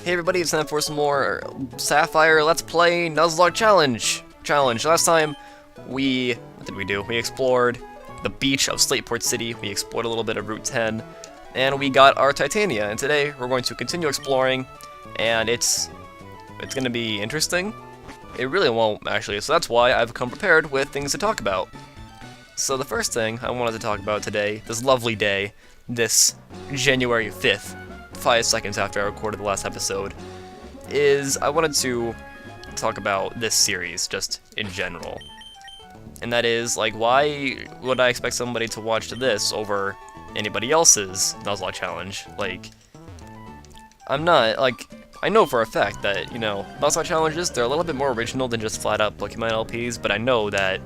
Hey everybody, it's time for some more Sapphire Let's Play Nuzlocke Challenge. Last time, what did we do? We explored the beach of Slateport City, we explored a little bit of Route 10, and we got our Titania, and today we're going to continue exploring, and it's gonna be interesting. It really won't, actually, so that's why I've come prepared with things to talk about. So the first thing I wanted to talk about today, this lovely day, this January 5th, 5 seconds after I recorded the last episode, is I wanted to talk about this series, just in general. And that is, like, why would I expect somebody to watch this over anybody else's Nuzlocke challenge? Like, I'm not, like, I know for a fact that, you know, Nuzlocke challenges, they're a little bit more original than just flat-out Pokemon LPs, but I know that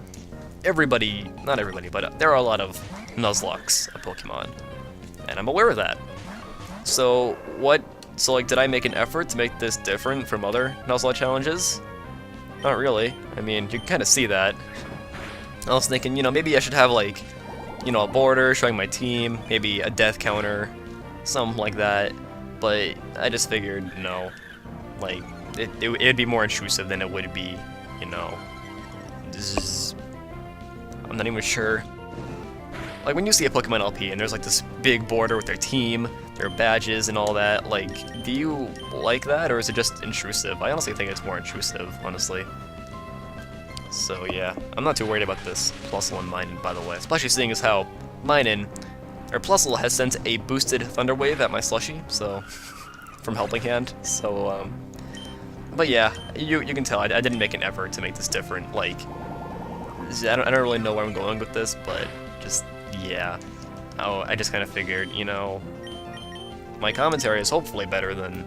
everybody, not everybody, but there are a lot of Nuzlockes of Pokemon, and I'm aware of that. So, did I make an effort to make this different from other Nuzlocke challenges? Not really. I mean, you can kind of see that. I was thinking, you know, maybe I should have, like, you know, a border showing my team, maybe a death counter, something like that, but I just figured, no, like, it'd be more intrusive than it would be, you know, I'm not even sure. Like, when you see a Pokemon LP and there's, like, this big border with their team, their badges and all that, like, do you like that, or is it just intrusive? I honestly think it's more intrusive, honestly. So, yeah, I'm not too worried about this Plusle and Minun, by the way, especially seeing as how Minun, or Plusle, has sent a boosted Thunder Wave at my Slushie, so, from Helping Hand, so, but yeah, you can tell I didn't make an effort to make this different. Like, I don't really know where I'm going with this, but just, yeah. I just kind of figured, you know, my commentary is hopefully better than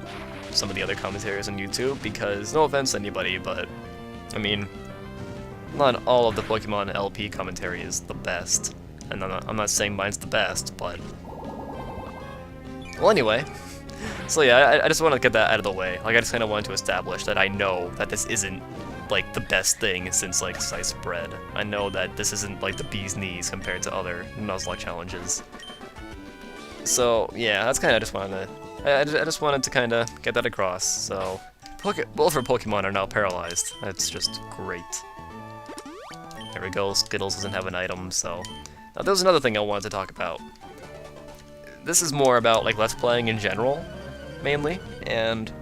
some of the other commentaries on YouTube, because, no offense to anybody, but, I mean, not all of the Pokemon LP commentary is the best. And I'm not saying mine's the best, but... Well, anyway. So yeah, I just want to get that out of the way. Like, I just kind of wanted to establish that I know that this isn't, like, the best thing since, like, sliced bread. I know that this isn't, like, the bee's knees compared to other Nuzlocke challenges. So, yeah, that's kind of just wanted to... I just wanted to kind of get that across, so... Both of our Pokemon are now paralyzed. That's just great. There we go, Skittles doesn't have an item, so... Now, there's another thing I wanted to talk about. This is more about, like, Let's Playing in general, mainly, and...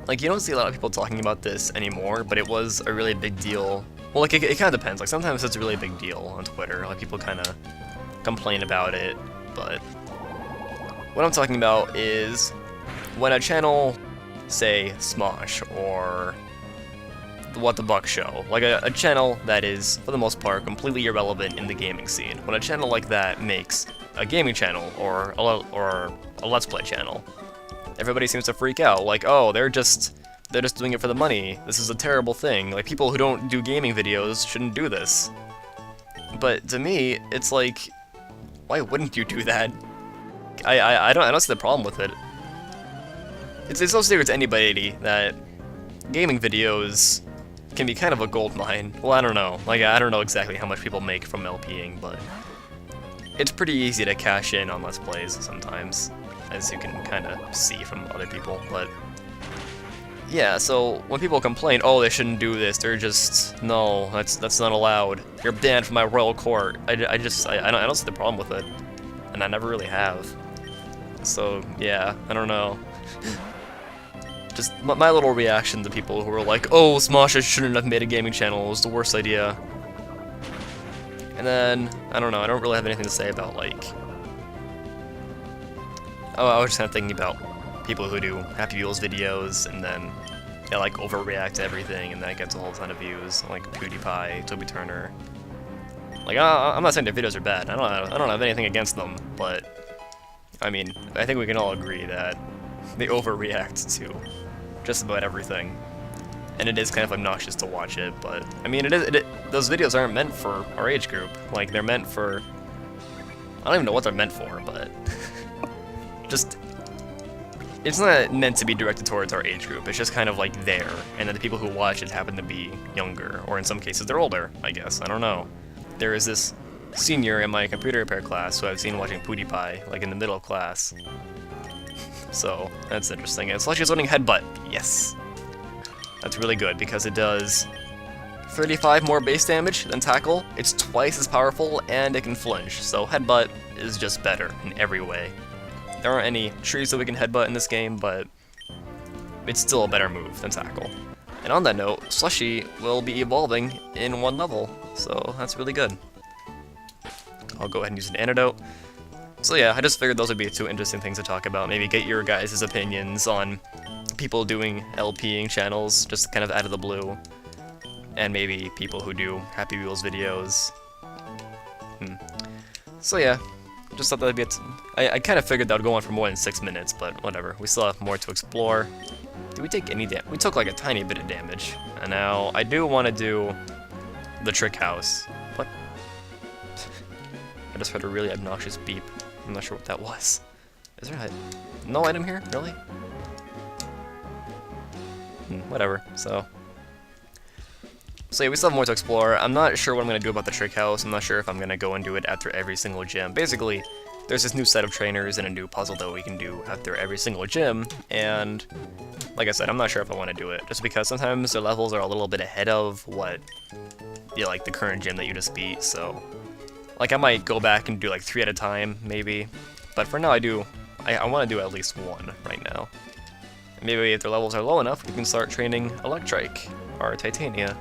Like, you don't see a lot of people talking about this anymore, but it was a really big deal. Well, like, it kind of depends. Like, sometimes it's a really big deal on Twitter. Like, people kind of complain about it, but... What I'm talking about is when a channel, say, Smosh, or the What the Buck Show, like a channel that is, for the most part, completely irrelevant in the gaming scene. When a channel like that makes a gaming channel, or a Let's Play channel, everybody seems to freak out, like, oh, they're just doing it for the money, this is a terrible thing, like, people who don't do gaming videos shouldn't do this. But to me, it's like, why wouldn't you do that? I don't see the problem with it. It's no secret to anybody that gaming videos can be kind of a gold mine. Well, I don't know. Like, I don't know exactly how much people make from LPing, but it's pretty easy to cash in on Let's Plays sometimes, as you can kind of see from other people. But yeah, so when people complain, oh, they shouldn't do this, they're just, no, that's not allowed. You're banned from my royal court. I don't see the problem with it, and I never really have. So yeah, I don't know. Just my little reaction to people who are like, oh, Smosh shouldn't have made a gaming channel, it was the worst idea. And then, I don't know, I don't really have anything to say about, like... Oh, I was just kind of thinking about people who do Happy Wheels videos, and then they, like, overreact to everything, and that gets a whole ton of views, like PewDiePie, Toby Turner. Like, I'm not saying their videos are bad, I don't have anything against them, but... I mean, I think we can all agree that they overreact to just about everything, and it is kind of obnoxious to watch it. But I mean, those videos aren't meant for our age group. Like, they're meant for, I don't even know what they're meant for, but just, it's not meant to be directed towards our age group. It's just kind of like there, and then the people who watch it happen to be younger, or in some cases they're older, I guess. I don't know. There is this senior in my computer repair class who I've seen watching PewDiePie, like, in the middle of class. so that's interesting. And Slushy's learning Headbutt. Yes. That's really good, because it does 35 more base damage than Tackle, it's twice as powerful, and it can flinch, so Headbutt is just better in every way. There aren't any trees that we can Headbutt in this game, but it's still a better move than Tackle. And on that note, Slushy will be evolving in 1 level, so that's really good. I'll go ahead and use an antidote. So yeah, I just figured those would be 2 interesting things to talk about. Maybe get your guys' opinions on people doing LPing channels, just kind of out of the blue. And maybe people who do Happy Wheels videos. So yeah, just thought that'd be I kind of figured that would go on for more than 6 minutes, but whatever. We still have more to explore. Did we take any damage? We took like a tiny bit of damage. And now I do want to do the trick house. What? I just heard a really obnoxious beep. I'm not sure what that was. Is there no item here? Really? Whatever. So yeah, we still have more to explore. I'm not sure what I'm going to do about the trick house. I'm not sure if I'm going to go and do it after every single gym. Basically, there's this new set of trainers and a new puzzle that we can do after every single gym, and like I said, I'm not sure if I want to do it, just because sometimes the levels are a little bit ahead of what, like the current gym that you just beat, so like I might go back and do like 3 at a time, maybe, but for now I want to do at least 1 right now. Maybe if their levels are low enough, we can start training Electrike or Titania.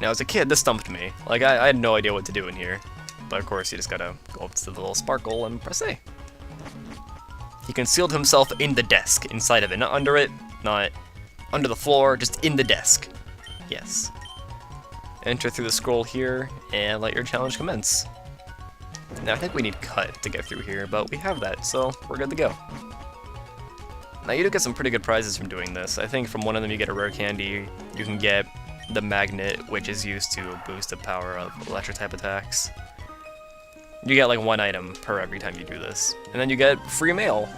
Now, as a kid, this stumped me. Like, I had no idea what to do in here. But of course, you just gotta go up to the little sparkle and press A. He concealed himself in the desk, inside of it. Not under it, not under the floor, just in the desk. Yes. Enter through the scroll here, and let your challenge commence. Now, I think we need Cut to get through here, but we have that, so we're good to go. Now, you do get some pretty good prizes from doing this. I think from one of them you get a rare candy, you can get the magnet, which is used to boost the power of electric type attacks. You get like 1 item per every time you do this. And then you get free mail.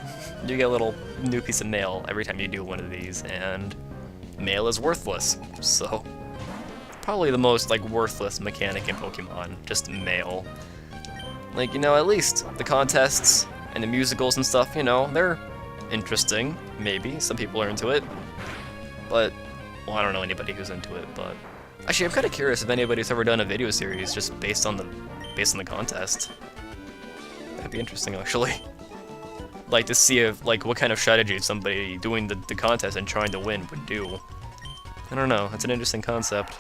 You get a little new piece of mail every time you do one of these, and mail is worthless. So, probably the most like worthless mechanic in Pokemon, just mail. Like, you know, at least the contests and the musicals and stuff, you know, they're interesting, maybe. Some people are into it. But well, I don't know anybody who's into it, but actually, I'm kind of curious if anybody's ever done a video series just based on the contest. That'd be interesting, actually. Like to see if what kind of strategy somebody doing the contest and trying to win would do. I don't know. That's an interesting concept.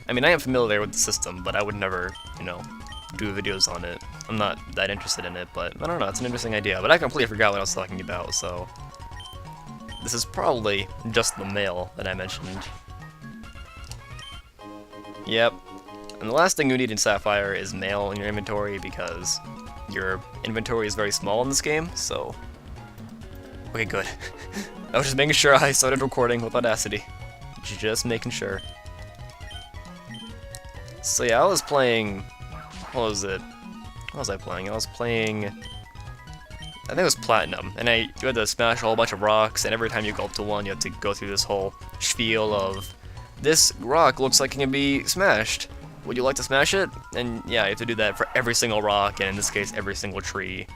I mean, I am familiar with the system, but I would never, you know, do videos on it. I'm not that interested in it, but I don't know. It's an interesting idea. But I completely forgot what I was talking about, so. This is probably just the mail that I mentioned. Yep. And the last thing you need in Sapphire is mail in your inventory, because your inventory is very small in this game, so. Okay, good. I was just making sure I started recording with Audacity. Just making sure. So yeah, I was playing. What was it? What was I playing? I was playing. I think it was Platinum, and you had to smash a whole bunch of rocks, and every time you go up to one, you have to go through this whole spiel of, this rock looks like it can be smashed. Would you like to smash it? And yeah, you have to do that for every single rock, and in this case, every single tree.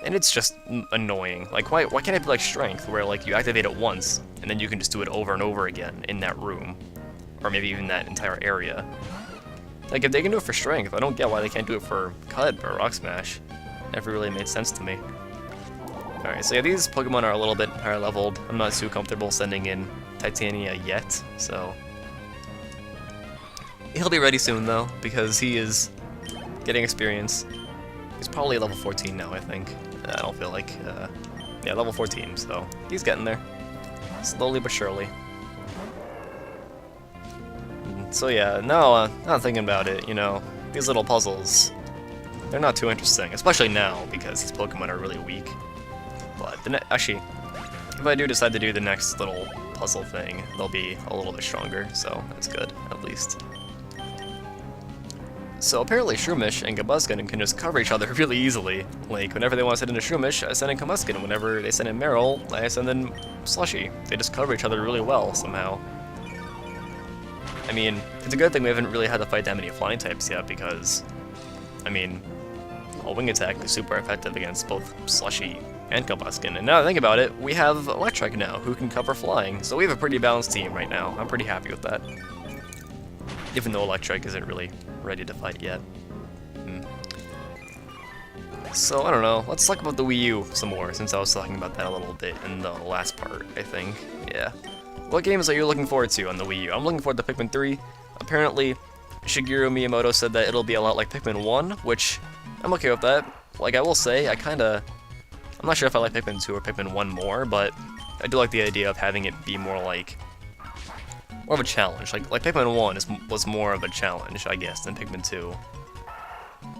And it's just annoying. Like, why can't it be like Strength, where like you activate it once, and then you can just do it over and over again in that room, or maybe even that entire area. Like, if they can do it for Strength, I don't get why they can't do it for Cut or Rock Smash. Never really made sense to me. Alright, so yeah, these Pokemon are a little bit higher leveled. I'm not too comfortable sending in Titania yet, so. He'll be ready soon though, because he is getting experience. He's probably level 14 now, I think. I don't feel like, yeah, level 14, so he's getting there. Slowly but surely. So yeah, now I'm thinking about it, you know, these little puzzles, they're not too interesting, especially now, because these Pokemon are really weak. But, actually, if I do decide to do the next little puzzle thing, they'll be a little bit stronger, so that's good, at least. So apparently Shroomish and Gabuskin can just cover each other really easily. Like, whenever they want to send in a Shroomish, I send in Gabuskin. Whenever they send in Meryl, I send in Slushy. They just cover each other really well, somehow. I mean, it's a good thing we haven't really had to fight that many flying types yet, because, I mean, a wing attack is super effective against both Slushy and Combuskin. And now that I think about it, we have Electric now, who can cover flying. So we have a pretty balanced team right now. I'm pretty happy with that. Even though Electric isn't really ready to fight yet. So, I don't know, let's talk about the Wii U some more, since I was talking about that a little bit in the last part, I think. Yeah. What games are you looking forward to on the Wii U? I'm looking forward to Pikmin 3. Apparently, Shigeru Miyamoto said that it'll be a lot like Pikmin 1, which I'm okay with that. Like, I will say, I'm not sure if I like Pikmin 2 or Pikmin 1 more, but I do like the idea of having it be more of a challenge. Like Pikmin 1 was more of a challenge, I guess, than Pikmin 2.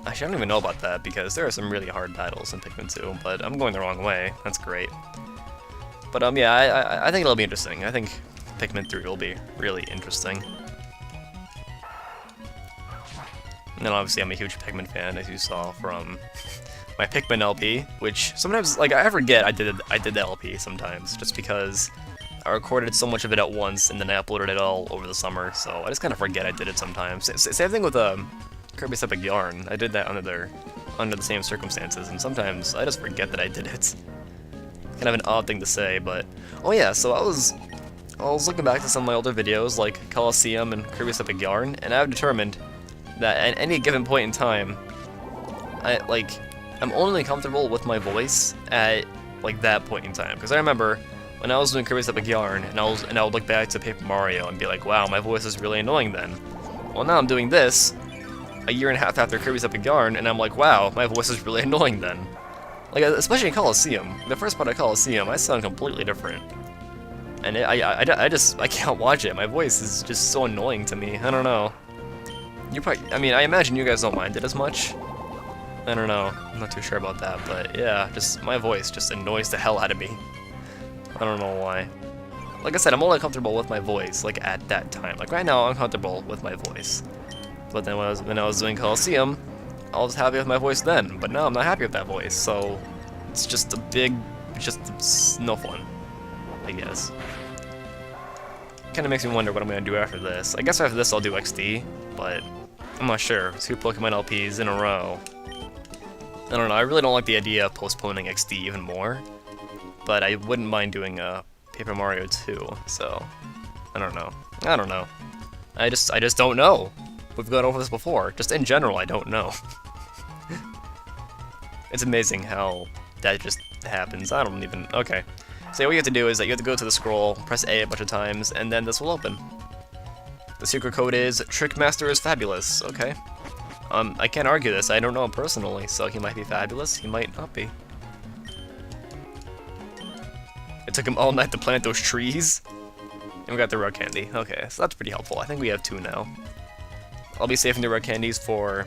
Actually, I don't even know about that, because there are some really hard battles in Pikmin 2, but I'm going the wrong way. That's great. But, yeah, I think it'll be interesting. I think Pikmin 3 will be really interesting. And then, obviously, I'm a huge Pikmin fan, as you saw from my Pikmin LP, which sometimes, like, I forget I did the LP sometimes, just because I recorded so much of it at once, and then I uploaded it all over the summer, so I just kind of forget I did it sometimes. Same thing with, Kirby's Epic Yarn. I did that under the same circumstances, and sometimes I just forget that I did it. Kind of an odd thing to say, but oh yeah. So I was looking back to some of my older videos, like Colosseum and Kirby's Epic Yarn, and I've determined that at any given point in time, I'm only comfortable with my voice at that point in time. Because I remember when I was doing Kirby's Epic Yarn, and I would look back to Paper Mario and be like, wow, my voice is really annoying then. Well, now I'm doing this a year and a half after Kirby's Epic Yarn, and I'm like, wow, my voice is really annoying then. Like, especially in Colosseum. The first part of Colosseum, I sound completely different. And I can't watch it. My voice is just so annoying to me. I don't know. I imagine you guys don't mind it as much. I don't know. I'm not too sure about that, but yeah, just my voice just annoys the hell out of me. I don't know why. Like I said, I'm only comfortable with my voice, like, at that time. Like, right now, I'm comfortable with my voice. But then when I was doing Colosseum, I was happy with my voice then, but now I'm not happy with that voice, so it's just no fun, I guess. Kinda makes me wonder what I'm gonna do after this. I guess after this I'll do XD, but I'm not sure. 2 Pokemon LPs in a row. I don't know, I really don't like the idea of postponing XD even more, but I wouldn't mind doing Paper Mario 2, so I don't know. I just don't know. We've gone over this before. Just in general, I don't know. It's amazing how that just happens. I don't even... Okay. So what you have to do is that you have to go to the scroll, press A a bunch of times, and then this will open. The secret code is Trickmaster is fabulous. Okay. I can't argue this. I don't know him personally, so he might be fabulous. He might not be. It took him all night to plant those trees. And we got the rare candy. Okay, so that's pretty helpful. I think we have 2 now. I'll be saving the rare candies for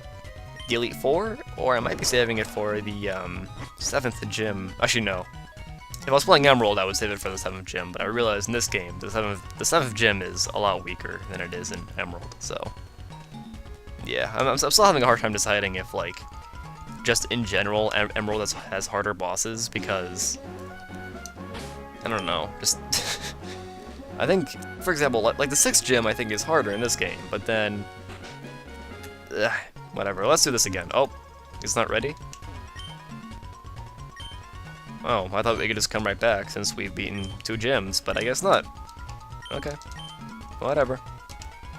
the Elite Four, or I might be saving it for the 7th gym. Actually, no. If I was playing Emerald, I would save it for the 7th gym, but I realized in this game, the 7th gym is a lot weaker than it is in Emerald, so... Yeah, I'm still having a hard time deciding if, like, just in general, Emerald has harder bosses, because... I don't know, just... I think, for example, like the 6th gym I think is harder in this game, but then... whatever, let's do this again. Oh, it's not ready? Oh, I thought we could just come right back since we've beaten 2 gyms, but I guess not. Okay, whatever.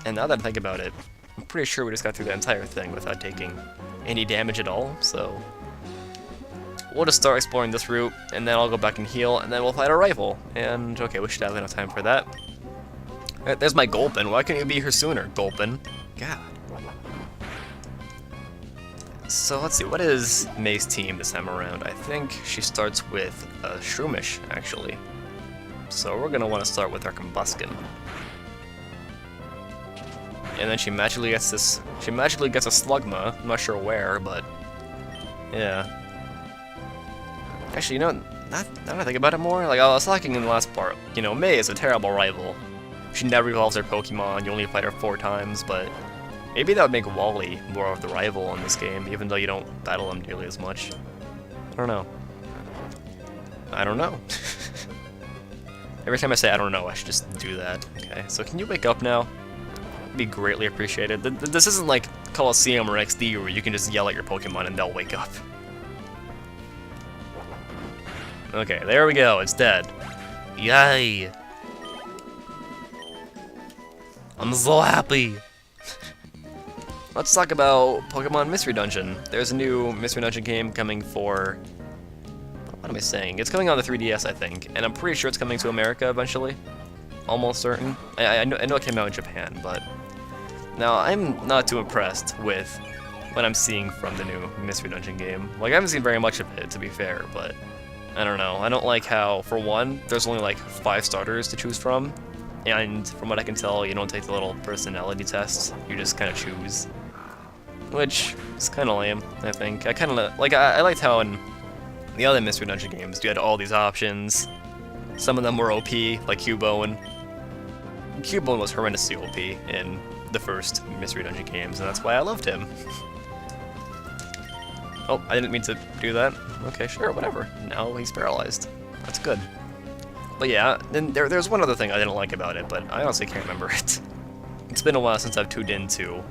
And now that I think about it, I'm pretty sure we just got through the entire thing without taking any damage at all, so... We'll just start exploring this route, and then I'll go back and heal, and then we'll fight a rival. And, okay, we should have enough time for that. Alright, there's my Gulpin. Why couldn't you be here sooner, Gulpin? God. So let's see, what is May's team this time around? I think she starts with Shroomish, actually. So we're gonna want to start with our Combuskin. And then she magically gets a Slugma. I'm not sure where, but yeah. Actually, you know, now that I think about it more, like I was talking in the last part, you know, May is a terrible rival. She never evolves her Pokemon, you only fight her 4 times, but maybe that would make Wally more of the rival in this game, even though you don't battle him nearly as much. I don't know. I don't know. Every time I say I don't know, I should just do that. Okay, so can you wake up now? It'd be greatly appreciated. This isn't like Coliseum or XD where you can just yell at your Pokemon and they'll wake up. Okay, there we go, it's dead. Yay! I'm so happy! Let's talk about Pokemon Mystery Dungeon. There's a new Mystery Dungeon game coming for... What am I saying? It's coming on the 3DS, I think, and I'm pretty sure it's coming to America eventually. Almost certain. I know it came out in Japan, but... Now, I'm not too impressed with what I'm seeing from the new Mystery Dungeon game. Like, I haven't seen very much of it, to be fair, but... I don't know. I don't like how, for one, there's only like 5 starters to choose from, and from what I can tell, you don't take the little personality tests, you just kind of choose. Which is kind of lame, I think. I liked how in the other Mystery Dungeon games you had all these options. Some of them were OP, like Cubone. Cubone was horrendously OP in the first Mystery Dungeon games, and that's why I loved him. Oh, I didn't mean to do that. Okay, sure, whatever. Now he's paralyzed. That's good. But yeah, then there's one other thing I didn't like about it, but I honestly can't remember it. It's been a while since I've tuned into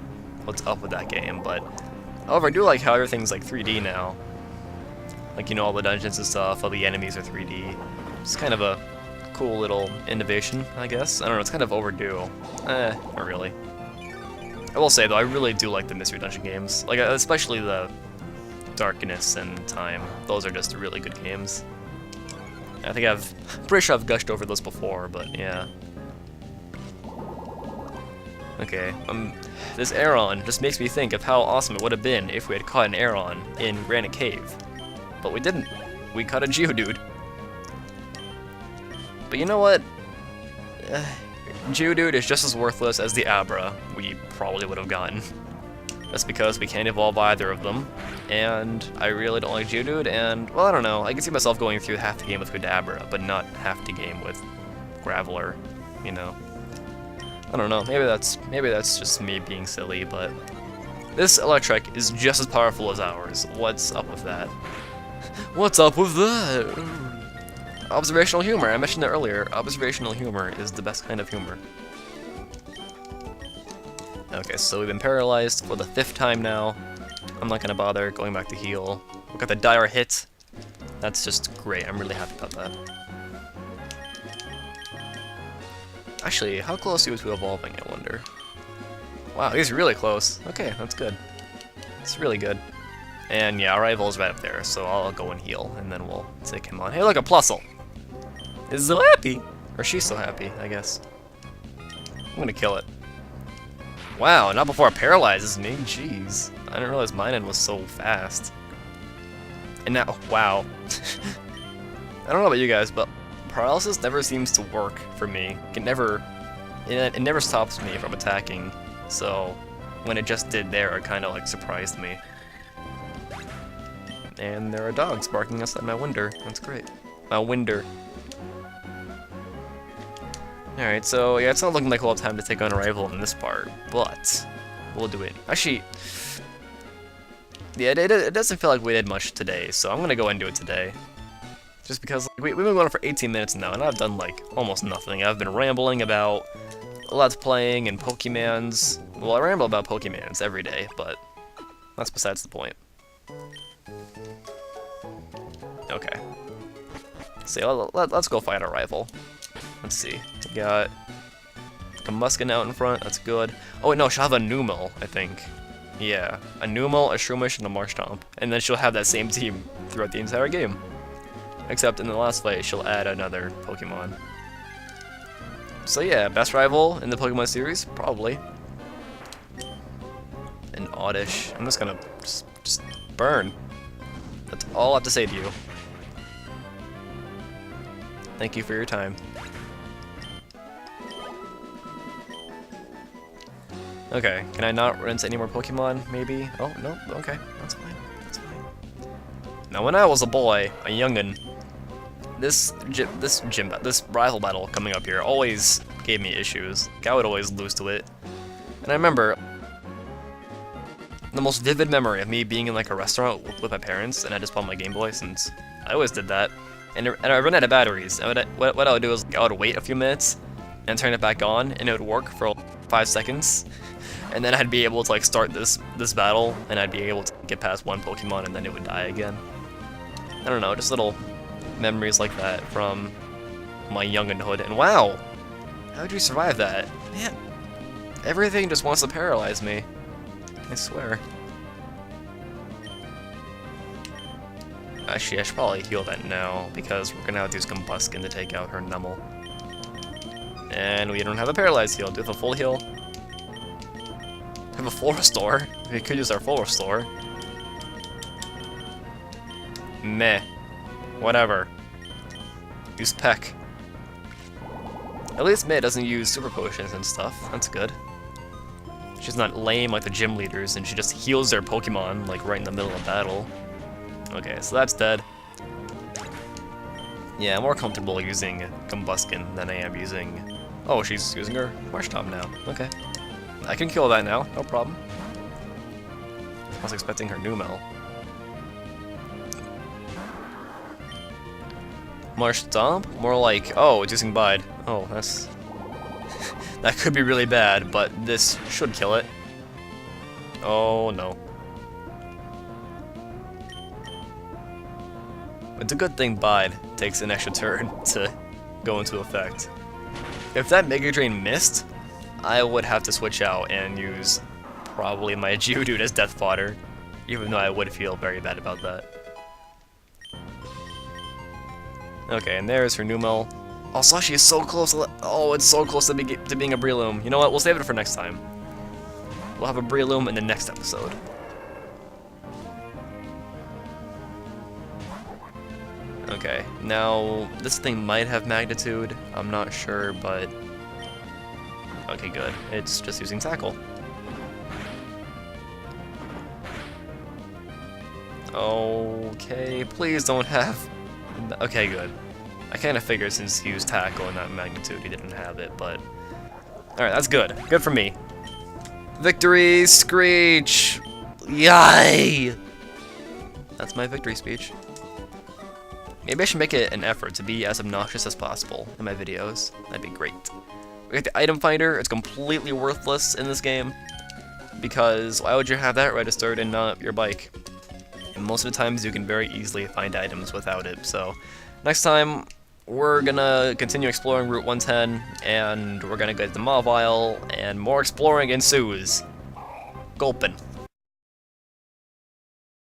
what's up with that game, but... However, I do like how everything's like 3D now. Like, you know, all the dungeons and stuff, all the enemies are 3D. It's kind of a cool little innovation, I guess. I don't know, it's kind of overdue. Not really. I will say, though, I really do like the Mystery Dungeon games. Like, especially the Darkness and Time. Those are just really good games. I think I'm pretty sure I've gushed over those before, but yeah. Okay, this Aeron just makes me think of how awesome it would have been if we had caught an Aeron in Granite Cave. But we didn't. We caught a Geodude. But you know what? Geodude is just as worthless as the Abra we probably would have gotten. That's because we can't evolve either of them, and I really don't like Geodude, and, well, I don't know, I can see myself going through half the game with Kadabra, but not half the game with Graveler, you know. I don't know, maybe that's just me being silly, but this Electric is just as powerful as ours. What's up with that? What's up with that? Observational humor, I mentioned that earlier. Observational humor is the best kind of humor. Okay, so we've been paralyzed for the 5th time now. I'm not gonna bother going back to heal. We got the dire hit. That's just great, I'm really happy about that. Actually, how close are you to evolving, I wonder? Wow, he's really close. Okay, that's good. It's really good. And yeah, our rival's right up there, so I'll go and heal, and then we'll take him on. Hey, look, a Plusle! Is so happy! Or she's so happy, I guess. I'm gonna kill it. Wow, not before it paralyzes me. Jeez. I didn't realize mine end was so fast. And now, wow. I don't know about you guys, but paralysis never seems to work for me. It never stops me from attacking. So when it just did there, it kind of like surprised me. And there are dogs barking outside my window. That's great. My window. Alright, so yeah, it's not looking like we'll have time to take on a rival in this part, but we'll do it. Actually, yeah, it doesn't feel like we did much today, so I'm gonna go and do it today. Just because like, we've been going for 18 minutes now, and I've done like almost nothing. I've been rambling about Let's Playing and Pokemons. Well, I ramble about Pokemons every day, but that's besides the point. Okay. So let's go fight our rival. Let's see. We got a Muskin out in front. That's good. Oh wait, no, she'll have a Numel, I think. Yeah, a Numel, a Shroomish, and a Marshtomp, and then she'll have that same team throughout the entire game. Except in the last fight, she'll add another Pokemon. So yeah, best rival in the Pokemon series, probably. An Oddish. I'm just gonna just burn. That's all I have to say to you. Thank you for your time. Okay, can I not run into any more Pokemon, maybe? Oh, no, okay, that's fine, that's fine. Now, when I was a boy, a youngin', this rival battle coming up here always gave me issues. Like, I would always lose to it. And I remember the most vivid memory of me being in like a restaurant with my parents, and I just bought my Game Boy, since I always did that. And I run out of batteries. And what I would do is I would wait a few minutes and turn it back on, and it would work for 5 seconds, and then I'd be able to like start this battle, and I'd be able to get past one Pokemon, and then it would die again. I don't know, just little memories like that from my younginhood. And wow, how'd you survive that? Man, everything just wants to paralyze me. I swear. Actually, I should probably heal that now, because we're gonna have to use Combuskin to take out her Numel. And we don't have a Paralyzed heal. Do we have a full heal? We have a full restore. We could use our full restore. Meh. Whatever. Use Peck. At least Meh doesn't use super potions and stuff. That's good. She's not lame like the gym leaders, and she just heals their Pokemon like right in the middle of battle. Okay, so that's dead. Yeah, I'm more comfortable using Combuskin than I am using... Oh, she's using her Marshtomp now. Okay. I can kill that now, no problem. I was expecting her Numel. Marshtomp? More like, oh, it's using Bide. Oh, that's... that could be really bad, but this should kill it. Oh, no. It's a good thing Bide takes an extra turn to go into effect. If that Mega Drain missed, I would have to switch out and use probably my Geodude as death fodder, even though I would feel very bad about that. Okay, and there's her Numel. Oh, Slushy is so close to oh, it's so close to being a Breloom. You know what, we'll save it for next time. We'll have a Breloom in the next episode. Okay, now this thing might have magnitude, I'm not sure, but... Okay, good. It's just using Tackle. Okay, please don't have... Okay, good. I kind of figured since he used Tackle and not magnitude he didn't have it, but... Alright, that's good. Good for me. Victory Screech! Yay! That's my victory speech. Maybe I should make it an effort to be as obnoxious as possible in my videos. That'd be great. We got the item finder. It's completely worthless in this game, because why would you have that registered and not your bike? And most of the times you can very easily find items without it. So next time we're gonna continue exploring Route 110, and we're gonna get the Mawile, and more exploring ensues. Gulpin'.